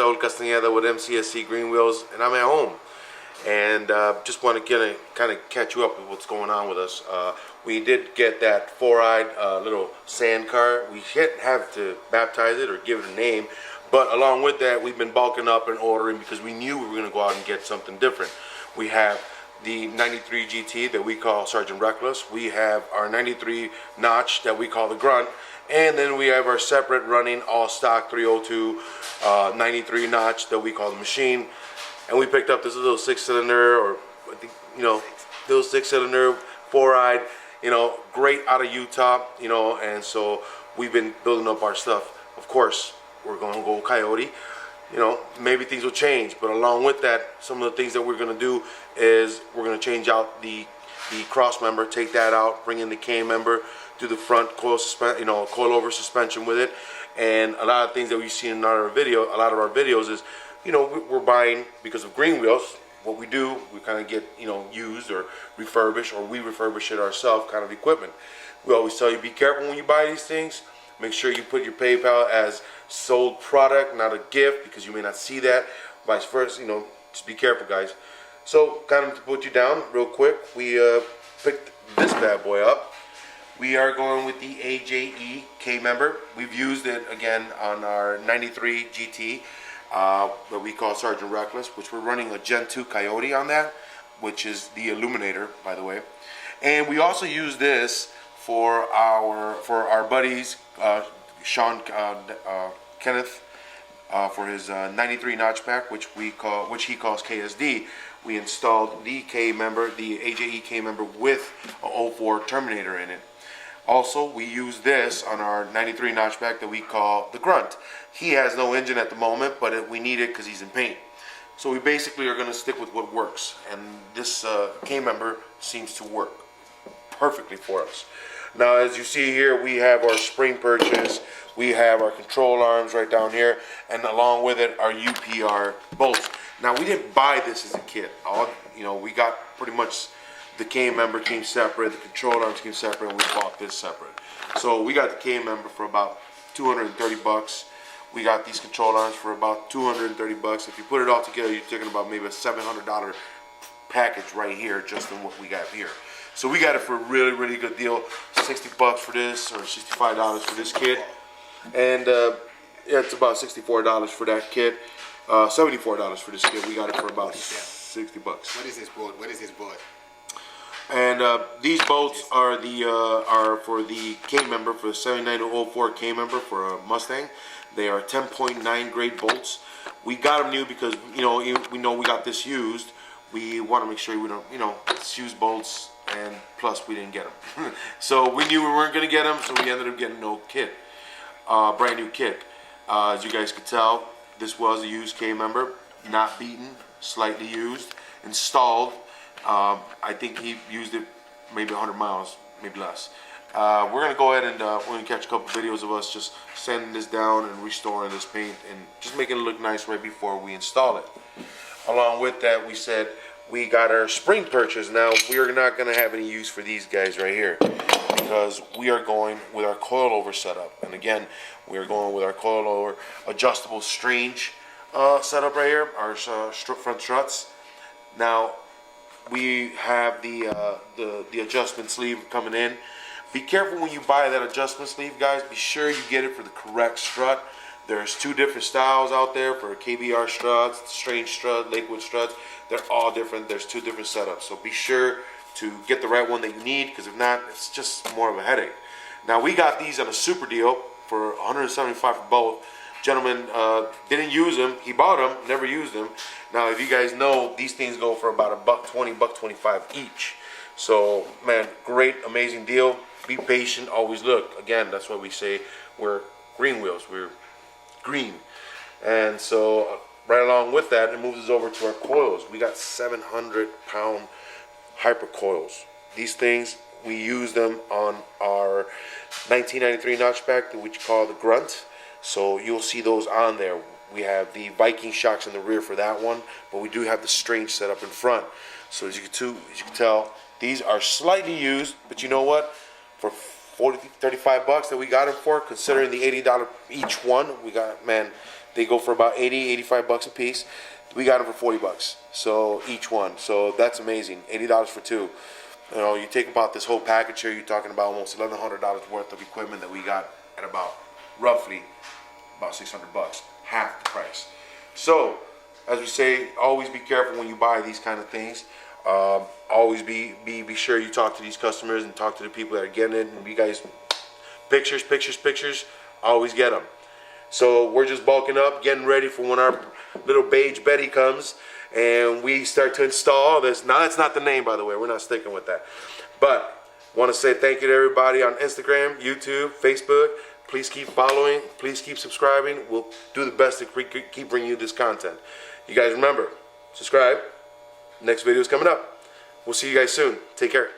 Saul Castaneda with Mcscgreenwheels, and I'm at home. And just want to kind of catch you up with what's going on with us. We did get that four-eyed little sand car. We didn't have to baptize it or give it a name, but along with that, we've been bulking up and ordering because we knew we were going to go out and get something different. We have the 93 GT that we call Sergeant Reckless. We have our 93 notch that we call the Grunt. And then we have our separate running all stock 302 93 notch that we call the Machine. And we picked up this little 6-cylinder, or I think, little 6-cylinder, four-eyed, great out of Utah, and so we've been building up our stuff. Of course, we're going to go Coyote. Maybe things will change, but along with that, some of the things that we're going to do is we're going to change out the cross member, take that out, bring in the K member, do the front coil coilover suspension with it, and a lot of things that we see in a lot of our videos is, we're buying because of Green Wheels. What we do, we kind of get used or refurbished, or we refurbish it ourselves kind of equipment. We always tell you, be careful when you buy these things. Make sure you put your PayPal as sold product, not a gift, because you may not see that. Vice versa, just be careful, guys. So, kind of to put you down real quick, we picked this bad boy up. We are going with the AJE K member. We've used it again on our 93 GT that we call Sergeant Reckless, which we're running a Gen 2 Coyote on that, which is the Illuminator, by the way. And we also use this for our buddies, Sean Kenneth, for his 93 notch pack, which he calls KSD. We installed the K member, the AJE K member, with a 04 Terminator in it. Also, we use this on our 93 notchback that we call the Grunt. He has no engine at the moment, but we need it because he's in paint. So we basically are going to stick with what works, and this K member seems to work perfectly for us. Now, as you see here, we have our spring purchase, we have our control arms right down here, and along with it, our UPR bolts. Now, we didn't buy this as a kit. We got pretty much the K member came separate, the control arms came separate, and we bought this separate. So we got the K member for about 230 bucks. We got these control arms for about 230 bucks. If you put it all together, you're talking about maybe a $700 package right here, just in what we got here. So we got it for a really, really good deal. 60 bucks for this, or $65 for this kit. And yeah, it's about $64 for that kit. $74 for this kit. We got it for about 60 bucks. What is this board? What is this board? And these bolts are for the K member, for the 7904 K member for a Mustang. They are 10.9 grade bolts. We got them new because we know we got this used. We want to make sure we don't it's used bolts, and plus we didn't get them. So we knew we weren't going to get them, so we ended up getting no kit, brand new kit. As you guys could tell, this was a used K member, not beaten, slightly used, installed. I think he used it maybe 100 miles, maybe less. We're going to go ahead and we're going to catch a couple videos of us just sanding this down and restoring this paint and just making it look nice right before we install it. Along with that, we said we got our spring purchase. Now, we are not going to have any use for these guys right here because we are going with our coilover setup. And again, we are going with our coilover adjustable strange setup right here, our front struts. Now, we have the adjustment sleeve coming in. Be careful when you buy that adjustment sleeve, guys. Be sure you get it for the correct strut. There's two different styles out there for KBR struts, strange strut, Lakewood struts. They're all different. There's two different setups. So be sure to get the right one that you need, because if not, it's just more of a headache. Now, we got these on a super deal for $175 for both. Gentleman didn't use them. He bought them, never used them. Now, if you guys know, these things go for about $120, $125 each. So, man, great, amazing deal. Be patient, always look. Again, that's why we say we're Green Wheels. We're green. And so, right along with that, it moves us over to our coils. We got 700-pound hyper coils. These things, we use them on our 1993 notchback, which we call the Grunt. So you'll see those on there. We have the Viking shocks in the rear for that one, but we do have the strange setup in front. So as you can tell, these are slightly used, but you know what? For 35 bucks that we got them for, considering the $80 each one, we got, man, They go for about 80, 85 bucks a piece. We got them for 40 bucks. So each one. So that's amazing. $80 for two. You know, you take about this whole package here, you're talking about almost $1,100 worth of equipment that we got at about roughly about 600 bucks, half the price. So, as we say, always be careful when you buy these kind of things. Always be sure you talk to these customers and talk to the people that are getting it. And you guys, pictures, always get them. So we're just bulking up, getting ready for when our little beige Betty comes and we start to install this. Now that's not the name, by the way. We're not sticking with that. But want to say thank you to everybody on Instagram, YouTube, Facebook. Please keep following. Please keep subscribing. We'll do the best to keep bringing you this content. You guys remember, subscribe. Next video is coming up. We'll see you guys soon. Take care.